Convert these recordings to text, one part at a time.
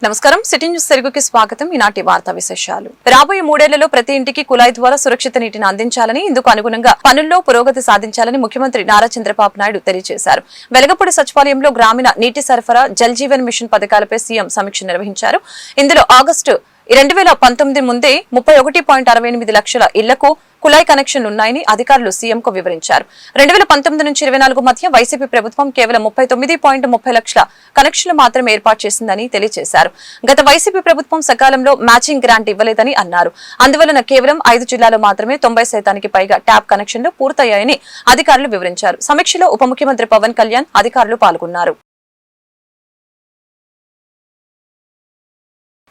నమస్కారం. City news తెలుగుకి స్వాగతం. ఈనాటి వార్తా విశేషాలు. రాబోయే 3 ఏళ్లలో ప్రతి ఇంటికి కుళాయి ద్వారా సురక్షిత నీటిని అందించాలని, ఇందుకు అనుగుణంగా పనుల్లో పురోగతి సాధించాలని ముఖ్యమంత్రి నారా చంద్రబాబు నాయుడు తెలియజేశారు. వెలగపూడి సచివాలయంలో గ్రామీణ నీటి సరఫరా, జల్ జీవన్ మిషన్ పథకాలపై సీఎం సమీక్ష నిర్వహించారు. ఇందులో ఆగస్టు 2019 ముందే 31.68 లక్షల ఇళ్లకు కుళాయి కనెక్షన్లున్నాయని అధికారులు సీఎంకు వివరించారు. 2019 నుంచి 24 మధ్య వైసీపీ ప్రభుత్వం కేవలం 39.30 లక్షల కనెక్షన్లు మాత్రమే ఏర్పాటు చేసిందని తెలియజేశారు. గత వైసీపీ ప్రభుత్వం సకాలంలో మ్యాచింగ్ గ్రాంట్ ఇవ్వలేదని అన్నారు. అందువలన కేవలం 5 జిల్లాలో మాత్రమే 90% పైగా ట్యాప్ కనెక్షన్లు పూర్తయ్యాయని అధికారులు వివరించారు. సమీక్షలో ఉప ముఖ్యమంత్రి పవన్ కళ్యాణ్, అధికారులు పాల్గొన్నారు.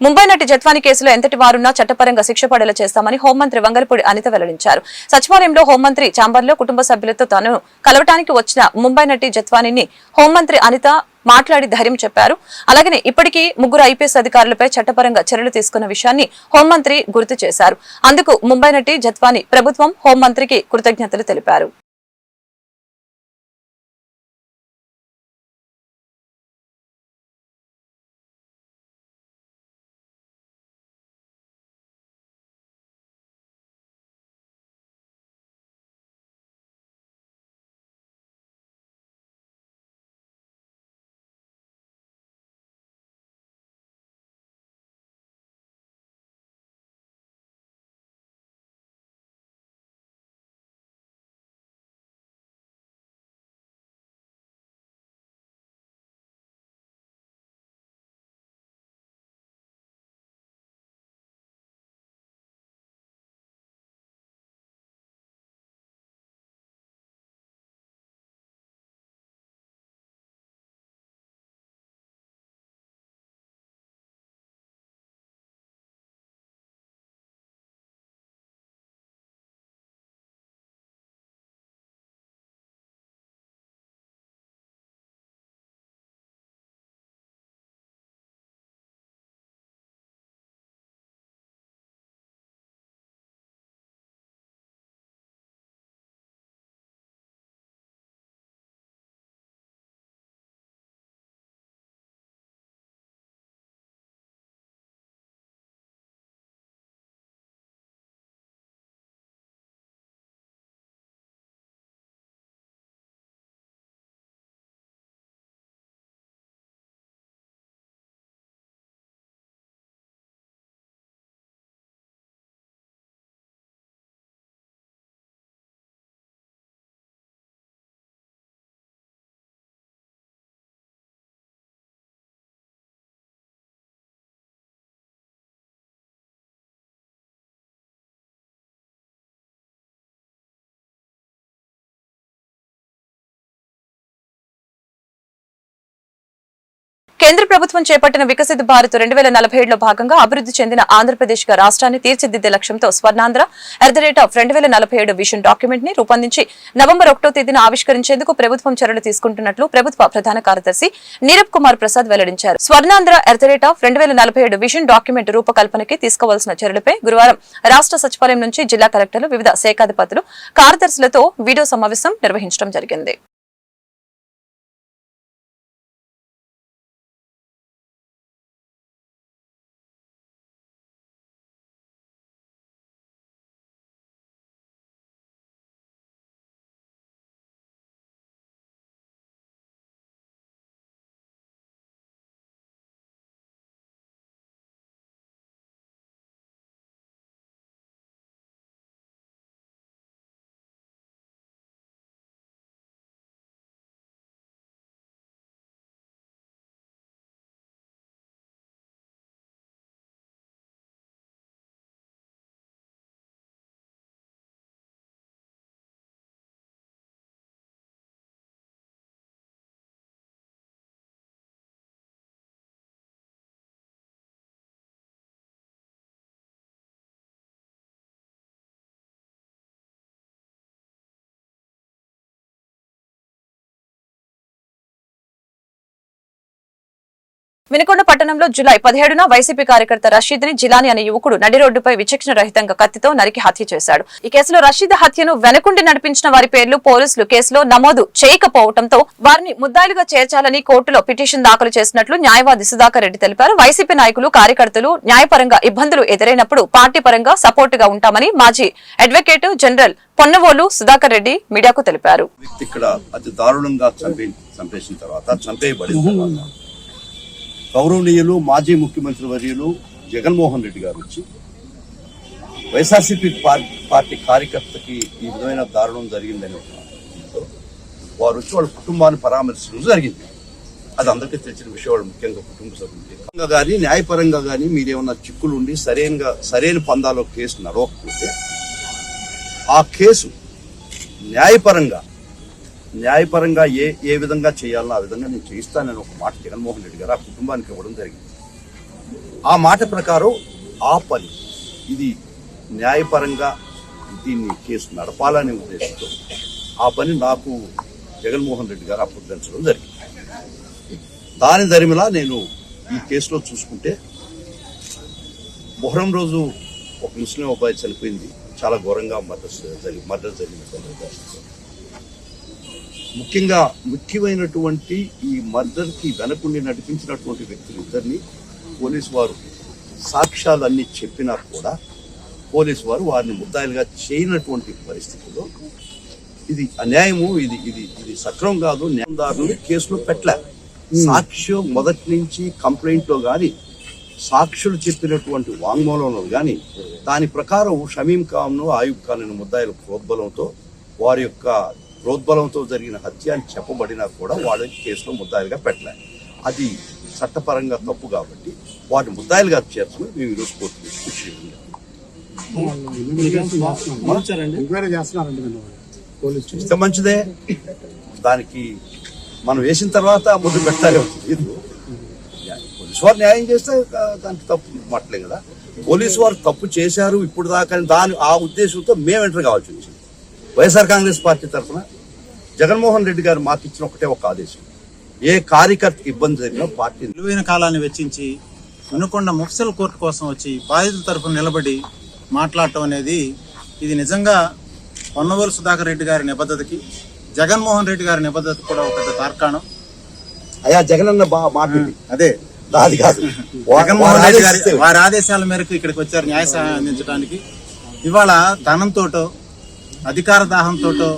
ముంబై నటి జత్వాని కేసులో ఎంతటి వారున్నా చట్టపరంగా శిక్ష పడేలా చేస్తామని హోంమంత్రి వంగలపూడి అనిత వెల్లడించారు. సచివాలయంలో హోంమంత్రి ఛాంబర్లో కుటుంబ సభ్యులతో తాను కలవటానికి వచ్చిన ముంబై నటి జత్వానిని హోంమంత్రి అనిత మాట్లాడి ధైర్యం చెప్పారు. అలాగనే ఇప్పటికీ 3 ఐపీఎస్ అధికారులపై చట్టపరంగా చర్యలు తీసుకున్న విషయాన్ని హోంమంత్రి గుర్తు చేశారు. అందుకు ముంబై నటి జత్వాని ప్రభుత్వం, హోంమంత్రికి కృతజ్ఞతలు తెలిపారు. కేంద్ర ప్రభుత్వం చేపట్టిన వికసిత భారత్ 2047లో భాగంగా అభివృద్ధి చెందిన ఆంధ్రప్రదేశ్ గా రాష్ట్రాన్ని తీర్చిదిద్దే లక్ష్యంతో స్వర్ణాంధ్ర @2047 విజన్ డాక్యుమెంట్ ని రూపొందించి నవంబర్ 1వ తేదీన ఆవిష్కరించేందుకు ప్రభుత్వం చర్యలు తీసుకుంటున్నట్లు ప్రభుత్వ ప్రధాన కార్యదర్శి నీరబ్ కుమార్ ప్రసాద్ వెల్లడించారు. స్వర్ణాంధ్ర @2047 విజన్ డాక్యుమెంట్ రూపకల్పనకి తీసుకోవాల్సిన చర్యలపై గురువారం రాష్ట్ర సచివాలయం నుంచి జిల్లా కలెక్టర్లు, వివిధ శాఖాధిపతులు, కార్యదర్శులతో వీడియో సమావేశం నిర్వహించడం జరిగింది. వినుకొండ పట్టణంలో జూలై 17న వైసీపీ కార్యకర్త రషీద్ ని జిలాని అనే యువకుడు నడి రోడ్డుపై విచక్షణ రహితంగా కత్తితో నరికి హత్య చేశాడు. ఈ కేసులో రషీద్ హత్యను వెనకుండి నడిపించిన వారి పేర్లు పోలీసులు కేసులో నమోదు చేయకపోవడంతో వారిని ముద్దాయిలుగా చేర్చాలని కోర్టులో పిటిషన్ దాఖలు చేసినట్లు న్యాయవాది సుధాకర్ రెడ్డి తెలిపారు. వైసీపీ నాయకులు కార్యకర్తలు న్యాయపరంగా ఇబ్బందులు ఎదురైనప్పుడు పార్టీ పరంగా సపోర్ట్ గా ఉంటామని మాజీ అడ్వకేట్ జనరల్ పొన్నవోలు సుధాకర్ రెడ్డి మీడియాకు తెలిపారు. ఇక్కడ అతి దారుణంగా చంపేసిన తర్వాత చంపేయబడిన తర్వాత గౌరవనీయులు మాజీ ముఖ్యమంత్రి వర్యులు జగన్మోహన్ రెడ్డి గారు వచ్చి వైఎస్ఆర్సీపీ పార్టీ కార్యకర్తకి ఈ విధమైన దారుణం జరిగిందని వారు వచ్చి వాళ్ళ కుటుంబాన్ని పరామర్శించడం జరిగింది. అది అందరికీ తెలిసిన విషయం. వాళ్ళు ముఖ్యంగా కుటుంబ సభ్యులు కానీ న్యాయపరంగా కానీ మీరేమన్నా చిక్కులు ఉండి సరైన పందాలో కేసు నడవకపోతే ఆ కేసు న్యాయపరంగా ఏ విధంగా చేయాలో ఆ విధంగా నేను చేయిస్తానని ఒక మాట జగన్మోహన్ రెడ్డి గారు ఆ కుటుంబానికి ఇవ్వడం జరిగింది. ఆ మాట ప్రకారం ఆ పని ఇది న్యాయపరంగా దీన్ని కేసు నడపాలనే ఉద్దేశంతో ఆ పని నాకు జగన్మోహన్ రెడ్డి గారు అప్పగించడం జరిగింది. దాని దరిమిలా నేను ఈ కేసులో చూసుకుంటే మొహరం రోజు ఒక ముస్లిం అబ్బాయి చనిపోయింది. చాలా ఘోరంగా మర్డర్ జరిగింది. ముఖ్యమైనటువంటి ఈ మర్డర్కి వెనకుండి నడిపించినటువంటి వ్యక్తులు ఇద్దరిని పోలీసు వారు సాక్ష్యాలన్నీ చెప్పినా కూడా పోలీసు వారు వారిని ముద్దాయిలుగా చేయనటువంటి పరిస్థితుల్లో ఇది అన్యాయము, ఇది సక్రమం కాదు. న్యాయదారులు కేసులో పెట్టలే. సాక్ష్యం మొదటి నుంచి కంప్లైంట్లో కానీ సాక్షులు చెప్పినటువంటి వాంగ్మూలంలో కానీ దాని ప్రకారం షమీం ఖాన్ను ఆయుబ్ ఖాన్ ముద్దాయిల ప్రోద్బలంతో వారి యొక్క ప్రోద్బలంతో జరిగిన హత్య అని చెప్పబడినా కూడా వాళ్ళకి కేసులో ముద్దాయిలుగా పెట్టలే. అది చట్టపరంగా తప్పు కాబట్టి వాటిని ముద్దాయిలుగా చేర్చమని మేము ఈరోజు కోర్టు ఇస్తే మంచిదే. దానికి మనం వేసిన తర్వాత ముందు పెట్టాలి. పోలీసు వారు న్యాయం చేస్తే దానికి తప్పు మాటలే కదా. పోలీసు వారు తప్పు చేశారు ఇప్పుడు దాకా ఆ ఉద్దేశంతో మేము ఎంటర్ కావాల్సి వచ్చింది. వైఎస్ఆర్ కాంగ్రెస్ పార్టీ తరఫున జగన్మోహన్ రెడ్డి గారు మాకు ఇచ్చిన ఒక ఆదేశం, ఏ కార్యకర్తకి ఇబ్బంది జరిగినా పార్టీ విలువైన కాలాన్ని వెచ్చించి వినుకొండ ముఫ్సల్ కోర్టు కోసం వచ్చి బాధితుల తరఫున నిలబడి మాట్లాడటం అనేది ఇది నిజంగా పొన్నవోలు సుధాకర్ రెడ్డి గారి నిబద్ధతకి జగన్మోహన్ రెడ్డి గారి నిబద్ధత కూడా ఒక పెద్ద తార్కాణం. అయ్యా జగనన్న మాట అదే అది కాదు. జగన్మోహన్ రెడ్డి గారి వారి ఆదేశాల మేరకు ఇక్కడికి వచ్చారు న్యాయ సహాయం అందించడానికి. ఇవాళ ధనంతోటో అధికార దాహంతోటో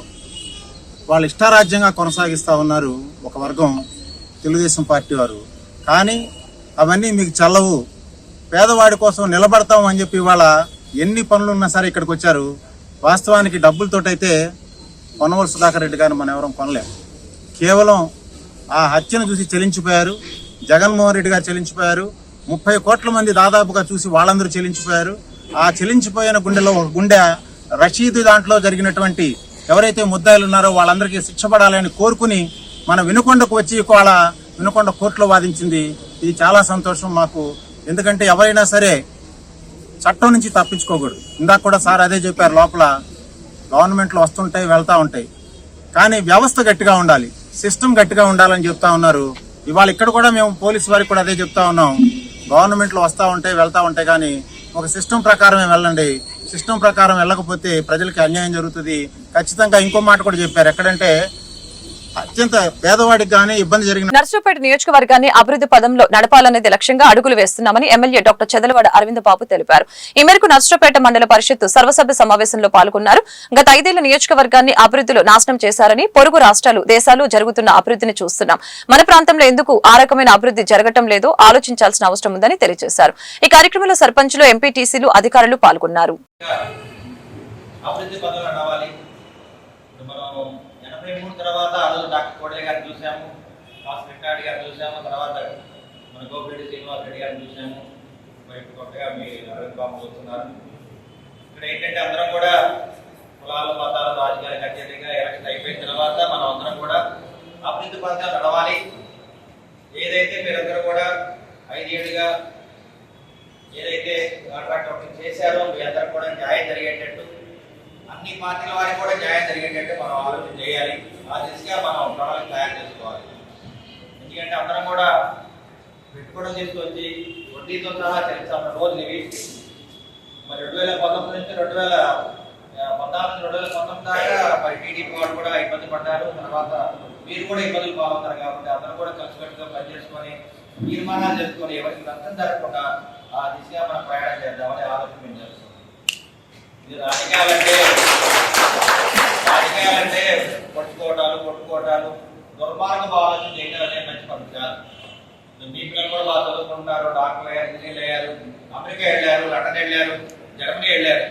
వాళ్ళు ఇష్టారాజ్యంగా కొనసాగిస్తూ ఉన్నారు ఒక వర్గం, తెలుగుదేశం పార్టీ వారు. కానీ అవన్నీ మీకు చల్లవు. పేదవాడి కోసం నిలబడతాం అని చెప్పి ఇవాళ ఎన్ని పనులున్నా సరే ఇక్కడికి వచ్చారు. వాస్తవానికి డబ్బులతోటైతే పొన్నవోలు సుధాకర్ రెడ్డి గారిని మనం ఎవరం కొనలేం. కేవలం ఆ హత్యను చూసి చెలించిపోయారు. జగన్మోహన్ రెడ్డి గారు చెలించిపోయారు. 30 కోట్ల మంది దాదాపుగా చూసి వాళ్ళందరూ చెలించిపోయారు. ఆ చెలించిపోయిన గుండెలో ఒక గుండె రషీద్ దాంట్లో జరిగినటువంటి ఎవరైతే ముద్దాయిలు ఉన్నారో వాళ్ళందరికీ శిక్ష పడాలని కోరుకుని మన వినుకొండకు వచ్చి వాళ్ళ వినుకొండ కోర్టులో వాదించింది. ఇది చాలా సంతోషం మాకు. ఎందుకంటే ఎవరైనా సరే చట్టం నుంచి తప్పించుకోకూడదు. ఇందాక కూడా సార్ అదే చెప్పారు, లోపల గవర్నమెంట్లో వస్తుంటాయి వెళ్తూ ఉంటాయి, కానీ వ్యవస్థ గట్టిగా ఉండాలి, సిస్టమ్ గట్టిగా ఉండాలని చెప్తా ఉన్నారు. ఇవాళ ఇక్కడ కూడా మేము పోలీసు వారికి కూడా అదే చెప్తా ఉన్నాం. గవర్నమెంట్లో వస్తూ ఉంటాయి వెళ్తూ ఉంటాయి, కానీ ఒక సిస్టమ్ ప్రకారమే వెళ్ళండి. సిస్టమ్ ప్రకారం వెళ్ళకపోతే ప్రజలకి అన్యాయం జరుగుతుంది. ఖచ్చితంగా ఇంకో మాట కూడా చెప్పారు, ఎక్కడంటే అత్యంత పేదవాడికి గానీ ఇబ్బంది జరిగిన నర్సరావుపేట నియోజకవర్గాన్ని అభివృద్ధి పదంలో నడపాలనేది లక్ష్యంగా అడుగులు వేస్తున్నామని ఎమ్మెల్యే డాక్టర్ చెదలవాడ అరవింద్ బాబు తెలిపారు. ఈ మేరకు నర్సరావుపేట మండల పరిషత్ సర్వసభ్య సమావేశంలో పాల్గొన్నారు. గత 5 ఏళ్ల నియోజకవర్గాన్ని అభివృద్ధిలో నాశనం చేశారని, పొరుగు రాష్ట్రాలు దేశాలు జరుగుతున్న అభివృద్ధిని చూస్తున్నాం, మన ప్రాంతంలో ఎందుకు ఆ రకమైన అభివృద్ధి జరగటం లేదో ఆలోచించాల్సిన అవసరం ఉందని తెలియజేశారు. ఈ కార్యక్రమంలో సర్పంచులు, ఎంపీటీసీలు, అధికారులు పాల్గొన్నారు. 83 తర్వాత ఆ రోజు డాక్టర్ కోడలి గారిని చూసాము, వెంకటారెడ్డి గారిని చూసాము, తర్వాత మన గోపిరెడ్డి శ్రీనివాస్ రెడ్డి గారిని చూసాము, ఇప్పుడు కొత్తగా మీ అరవింద్ బాబు చూస్తున్నారు. ఇక్కడ ఏంటంటే అందరం కూడా కులాలు, మతాలు, రాజకీయాలకు అత్యధికంగా ఎలక్షన్ అయిపోయిన తర్వాత మనం అందరం కూడా అభివృద్ధి పథకం నడవాలి. ఏదైతే మీరందరూ కూడా 5 ఏళ్ళుగా ఏదైతే కాంట్రాక్ట్ చేశారో మీ అందరూ కూడా న్యాయం జరిగేటట్టు, అన్ని పార్టీల వారికి కూడా న్యాయం జరిగేటట్టు మనం ఆలోచన చేయాలి. ఆ దిశగా మనం ప్రణాళిక తయారు చేసుకోవాలి. ఎందుకంటే అందరం కూడా పెట్టుకోవడం తీసుకొచ్చి వడ్డీతో సహా చెల్లిస్తామన్న రోజులు ఇవి. మరి 2019 నుంచి 2019 దాకా మరి టీడీపీ వాళ్ళు కూడా ఇబ్బంది పడ్డారు. తర్వాత మీరు కూడా ఇబ్బందులు పాల్గొన్నారు కాబట్టి అందరూ కూడా కలిసికట్టుగా పనిచేసుకొని తీర్మానాలు చేసుకొని ఎవరికి నష్టం జరగకుండా ఆ దిశగా మనం ప్రయాణం చేద్దామని ఆలోచన మేము చేస్తున్నాం. ఇది రాజకీయాలంటే కొట్టుకోవటాలు దుర్మార్గపు ఆలోచన చేయడం అనేది మంచి పద్ధతి కాదు. మీ పిల్లలు కూడా బాగా చదువుకుంటున్నారు, డాక్టర్లు అయ్యారు, ఇంజనీర్లు అయ్యారు, అమెరికా వెళ్ళారు, లండన్ వెళ్ళారు, జర్మనీ వెళ్ళారు.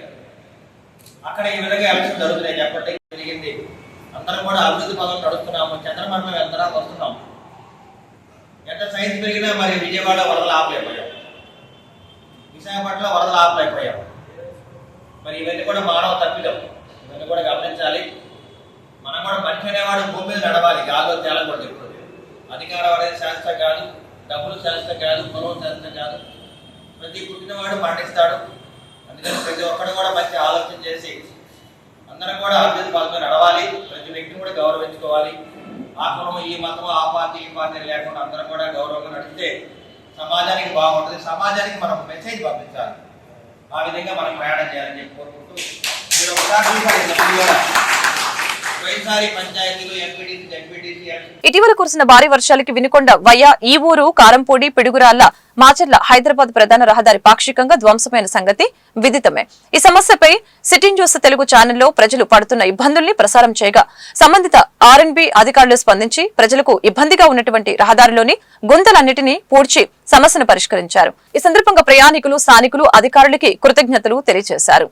అక్కడ ఈ విధంగా ఎలక్షన్ జరుగుతున్నాయి చెప్పండి. జరిగింది అందరం కూడా అభివృద్ధి పదం నడుస్తున్నాము, చంద్రమండలం వెళ్తున్నాం వస్తున్నాం. ఎంత సైన్స్ పెరిగినా మరి విజయవాడ వరదలు ఆపలేకపోయాం, విశాఖపట్నంలో వరదలు ఆపలేకపోయాం. మరి ఇవన్నీ కూడా మానవ తప్పిదం, ఇవన్నీ కూడా గమనించాలి. మనం కూడా మనిషి అనేవాడు భూమి మీద నడవాలి, గాల్లో తేలకూడదు. ఇప్పుడు అధికారం అనేది శాస్త్రం కాదు, డబ్బులు శాస్త్రం కాదు, పొలం శాస్త్రం కాదు. ప్రతి పుట్టినవాడు మరణిస్తాడు. అందుకని ప్రతి ఒక్కరు కూడా మంచి ఆలోచన చేసి అందరం కూడా అభివృద్ధి పథకంలో నడవాలి. ప్రతి వ్యక్తిని కూడా గౌరవించుకోవాలి. ఆ కులం, ఈ మతం, ఆ పార్టీ, ఈ పార్టీ లేకుండా అందరం కూడా గౌరవంగా నడిస్తే సమాజానికి బాగుంటుంది. సమాజానికి మనం మెసేజ్ పంపించాలి. ఆ విధంగా మనం ప్రయాణం చేయాలని చెప్పి కోరుకుంటూ మీరు ఒకసారి పోయినసారి పంచాయతీలు ఎంపీటీసీ జడ్పీటీసీ ఇటీవల కురిసిన భారీ వర్షాలకి వినుకొండ వయ్య ఈ ఊరు కారంపూడి పిడుగురాళ్ల మాచర్ల హైదరాబాద్ ప్రధాన రహదారి పాక్షికంగా ధ్వంసమైన సంగతి విదితమే. ఈ సమస్యపై సిటీ న్యూస్ తెలుగు ఛానల్లో ప్రజలు పడుతున్న ఇబ్బందుల్ని ప్రసారం చేయగా సంబంధిత ఆర్ఎండ్బి అధికారులు స్పందించి ప్రజలకు ఇబ్బందిగా ఉన్నటువంటి రహదారిలోని గుంతలన్నిటినీ పూడ్చి సమస్యను పరిష్కరించారు. ఈ సందర్భంగా ప్రయాణికులు, స్థానికులు అధికారులకి కృతజ్ఞతలు తెలియజేశారు.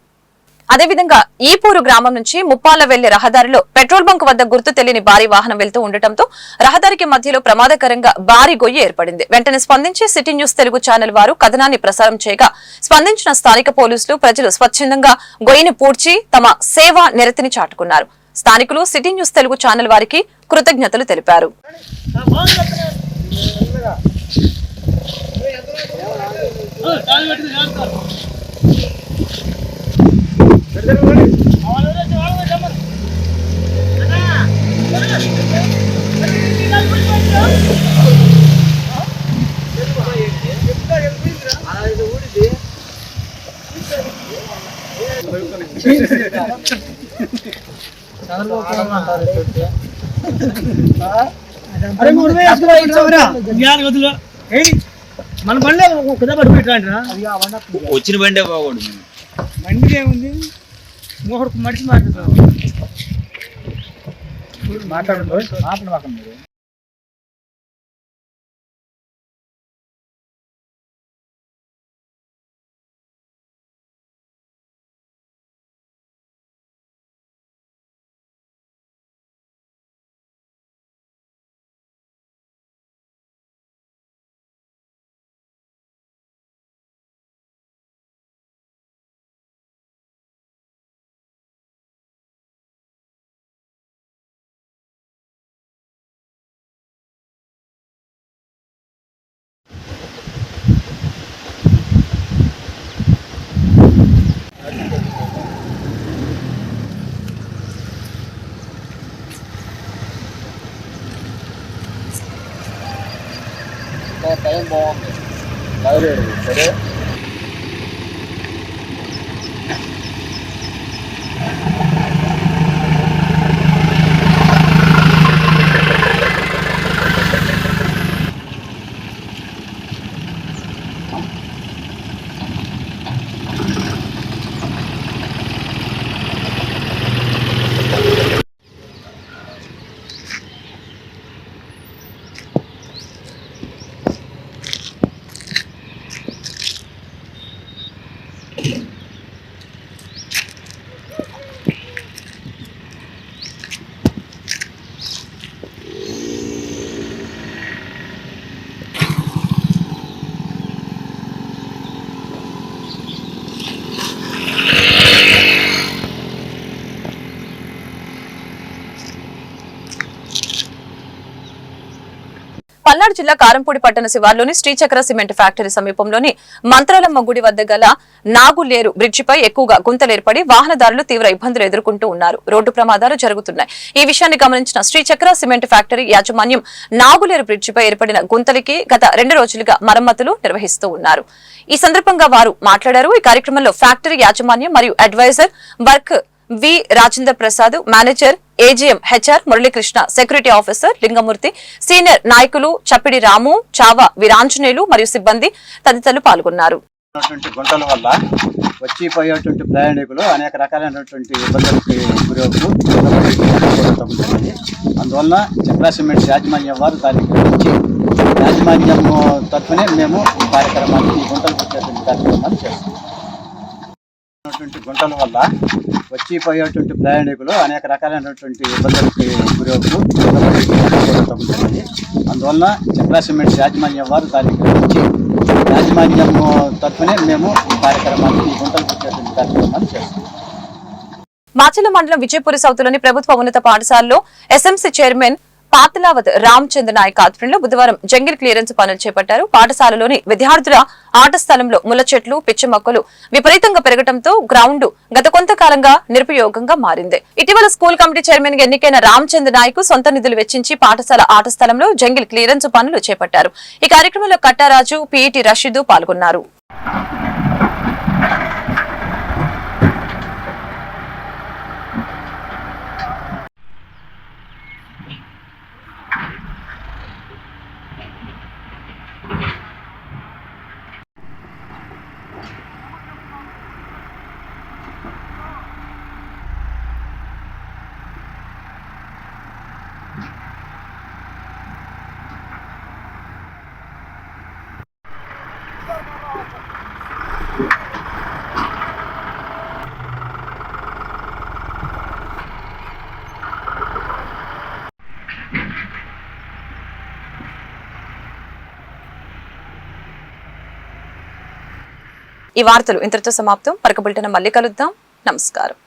అదేవిధంగా ఈపూరు గ్రామం నుంచి ముప్పాల వెళ్లే రహదారిలో పెట్రోల్ బంక్ వద్ద గుర్తు తెలియని భారీ వాహనం వెళ్తూ ఉండటంతో రహదారికి మధ్యలో ప్రమాదకరంగా భారీ గొయ్యి ఏర్పడింది. వెంటనే స్పందించి సిటీ న్యూస్ తెలుగు ఛానల్ వారు కథనాన్ని ప్రసారం చేయగా స్పందించిన స్థానిక పోలీసులు, ప్రజలు స్వచ్ఛందంగా గొయ్యిని పూడ్చి తమ సేవా నిరతిని చాటుకున్నారు. స్థానికులు సిటీ న్యూస్ తెలుగు ఛానల్ వారికి కృతజ్ఞతలు తెలిపారు. మన బండి కుదా పడిపోయిట్రా వచ్చిన బండే బాగుండు. బండి ఏముంది మూడు మడిచి మాట్లాడండి. టైం బాగుంది. సరే పల్నాడు జిల్లా కారంపూడి పట్టణ శివార్లోని శ్రీచక్ర సిమెంట్ ఫ్యాక్టరీ సమీపంలోని మంత్రాలమ్మ గుడి వద్ద గల నాగులేరు బ్రిడ్జిపై ఎక్కువగా గుంతలేర్పడి వాహనదారులు తీవ్ర ఇబ్బందులు ఎదుర్కొంటూ ఉన్నారు. రోడ్డు ప్రమాదాలు జరుగుతున్నాయి. ఈ విషయాన్ని గమనించిన శ్రీచక్ర సిమెంట్ ఫ్యాక్టరీ యాజమాన్యం నాగులేరు బ్రిడ్జిపై ఏర్పడిన గుంతలకి గత 2 రోజులుగా మరమ్మతులు నిర్వహిస్తూ ఉన్నారు. ఈ సందర్భంగా వారు మాట్లాడారు. ఈ కార్యక్రమంలో ఫ్యాక్టరీ యాజమాన్యం మరియు advisor work V Rajendra Prasad, manager AGM HR Muralikrishna, security officer Lingamurthy, senior నాయకులు చప్పిడి రాము, చావా వీరాంజనేయులు మరియు సిబ్బంది తదితరులు పాల్గొన్నారు. గుంటల వల్ల వచ్చిపోయేటువంటి ప్రయాణికులు అనేక రకాలైనటువంటి ఇబ్బందులకి గురవుతూ అందువల్ల చక్ర సిమెంట్స్ యాజమాన్యం వారు దాన్ని గురించి యాజమాన్యం తరఫునే మేము ఈ కార్యక్రమాన్ని ఈ గుంటలు పెట్టేటువంటి కార్యక్రమాన్ని చేస్తున్నాం. గుంటల వల్ల వచ్చిపోయేటువంటి ప్రయాణికులు అనేక రకాలైనటువంటి ఇబ్బందులకి గురవుతూ అందువల్ల చక్ర సిమెంట్స్ యాజమాన్యం వారు దాన్ని గురించి యాజమాన్యం తరఫునే మేము ఈ కార్యక్రమాన్ని ఈ గుంటలు పెట్టేటువంటి కార్యక్రమాన్ని చేస్తున్నాం. మాచల మండలం విజయపురి సౌత్లోని ప్రభుత్వ ఉన్నత పాఠశాలలో ఎస్ఎంసీ చైర్మన్ పాతలావత్ రామచంద్ర నాయక్ ఆధ్వర్యంలో బుధవారం జంగిల్ క్లియరెన్స్ పనులు చేపట్టారు. పాఠశాలలోని విద్యార్థుల ఆట స్థలంలో ముళ్ల చెట్లు, పిచ్చి మొక్కలు విపరీతంగా పెరగడంతో గ్రౌండ్ గత కొంతకాలంగా నిరుపయోగంగా మారింది. ఇటీవల స్కూల్ కమిటీ చైర్మన్ గా ఎన్నికైన రామచంద్ర నాయక్ సొంత నిధులు వెచ్చించి పాఠశాల ఆట స్థలంలో జంగిల్ క్లియరెన్స్ పనులు చేపట్టారు. ఈ కార్యక్రమంలో కట్టారాజు, పిఈటి రషీదు పాల్గొన్నారు. ఈ వార్తలు ఇంతటితో సమాప్తం. పరక బులెటిన్ మళ్ళీ కలుద్దాం. నమస్కారం.